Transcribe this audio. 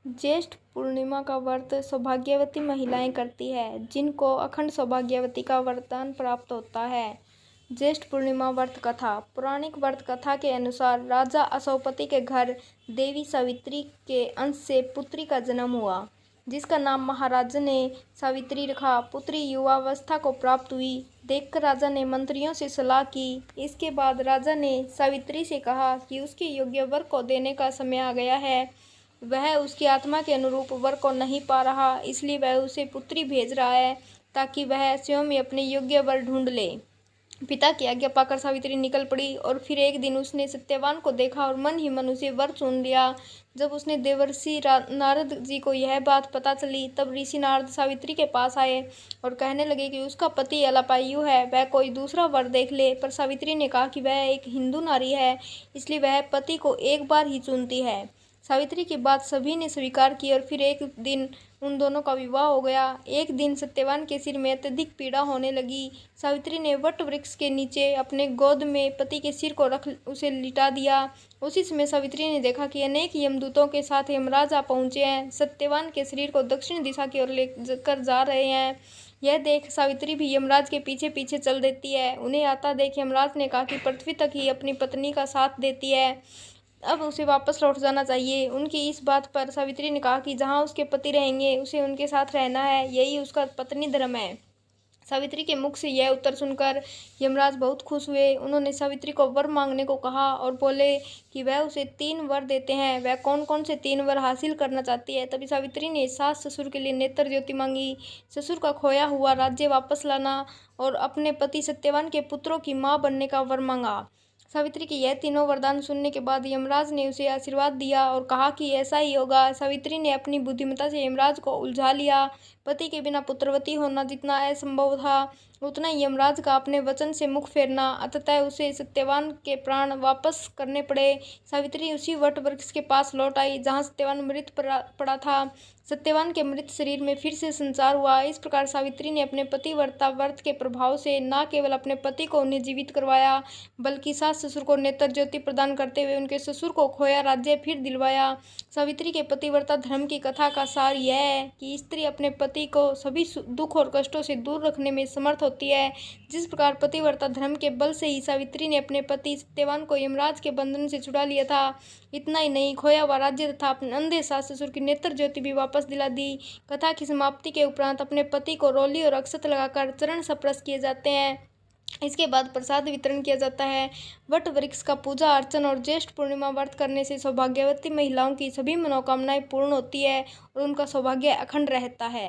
ज्येष्ठ पूर्णिमा का व्रत सौभाग्यवती महिलाएं करती है, जिनको अखंड सौभाग्यवती का वरदान प्राप्त होता है। ज्येष्ठ पूर्णिमा व्रत कथा। पौराणिक व्रत कथा के अनुसार राजा अश्वपति के घर देवी सावित्री के अंश से पुत्री का जन्म हुआ, जिसका नाम महाराजा ने सावित्री रखा। पुत्री युवावस्था को प्राप्त हुई देखकर राजा ने मंत्रियों से सलाह की। इसके बाद राजा ने सावित्री से कहा कि उसके योग्य वर को देने का समय आ गया है। वह उसकी आत्मा के अनुरूप वर को नहीं पा रहा, इसलिए वह उसे पुत्री भेज रहा है ताकि वह स्वयं ही अपने योग्य वर ढूंढ ले। पिता की आज्ञा पाकर सावित्री निकल पड़ी और फिर एक दिन उसने सत्यवान को देखा और मन ही मन उसे वर चुन लिया। जब उसने देवर्षि नारद जी को यह बात पता चली, तब ऋषि नारद सावित्री के पास आए और कहने लगे कि उसका पति अल्पायु है, वह कोई दूसरा वर देख ले। पर सावित्री ने कहा कि वह एक हिंदू नारी है, इसलिए वह पति को एक बार ही चुनती है। सावित्री की बात सभी ने स्वीकार की और फिर एक दिन उन दोनों का विवाह हो गया। एक दिन सत्यवान के सिर में अत्यधिक पीड़ा होने लगी। सावित्री ने वट वृक्ष के नीचे अपने गोद में पति के सिर को रख उसे लिटा दिया। उसी समय सावित्री ने देखा कि अनेक यमदूतों के साथ यमराज आ पहुंचे हैं, सत्यवान के शरीर को दक्षिण दिशा की ओर लेकर जा रहे हैं। यह देख सावित्री भी यमराज के पीछे पीछे चल देती है। उन्हें आता देख यमराज ने कहा कि पृथ्वी तक ही अपनी पत्नी का साथ देती है, अब उसे वापस लौट जाना चाहिए। उनकी इस बात पर सावित्री ने कहा कि जहाँ उसके पति रहेंगे उसे उनके साथ रहना है, यही उसका पत्नी धर्म है। सावित्री के मुख से यह उत्तर सुनकर यमराज बहुत खुश हुए। उन्होंने सावित्री को वर मांगने को कहा और बोले कि वह उसे 3 वर देते हैं। वह कौन कौन से 3 वर हासिल करना चाहती है। तभी सावित्री ने सास ससुर के लिए नेत्र ज्योति मांगी, ससुर का खोया हुआ राज्य वापस लाना और अपने पति सत्यवान के पुत्रों की माँ बनने का वर मांगा। सावित्री के यह तीनों वरदान सुनने के बाद यमराज ने उसे आशीर्वाद दिया और कहा कि ऐसा ही होगा। सावित्री ने अपनी बुद्धिमत्ता से यमराज को उलझा लिया। पति के बिना पुत्रवती होना जितना असंभव था, उतना ही यमराज का अपने वचन से मुख फेरना। अंततः उसे सत्यवान के प्राण वापस करने पड़े। सावित्री उसी वट वृक्ष के पास लौट आई जहाँ सत्यवान मृत पड़ा था। सत्यवान के मृत शरीर में फिर से संचार हुआ। इस प्रकार सावित्री ने अपने पतिव्रता व्रत के प्रभाव से न केवल अपने पति को उन्हें जीवित करवाया, बल्कि सास ससुर को नेत्र ज्योति प्रदान करते हुए उनके ससुर को खोया राज्य फिर दिलवाया। सावित्री के पतिव्रता धर्म की कथा का सार यह है कि स्त्री अपने पति को सभी दुख और कष्टों से दूर रखने में समर्थ होती है। जिस प्रकार पतिव्रता धर्म के बल से ही सावित्री ने अपने पति सत्यवान को यमराज के बंधन से छुड़ा लिया था, इतना ही नहीं, खोया हुआ राज्य तथा अपने अंधे सास ससुर की नेत्र ज्योति भी वापस दिला दी। कथा की समाप्ति के उपरांत अपने पति को रोली और अक्षत लगाकर चरण स्पर्श किए जाते हैं। इसके बाद प्रसाद वितरण किया जाता है। वट वृक्ष का पूजा अर्चन और ज्येष्ठ पूर्णिमा व्रत करने से सौभाग्यवती महिलाओं की सभी मनोकामनाएं पूर्ण होती है और उनका सौभाग्य अखंड रहता है।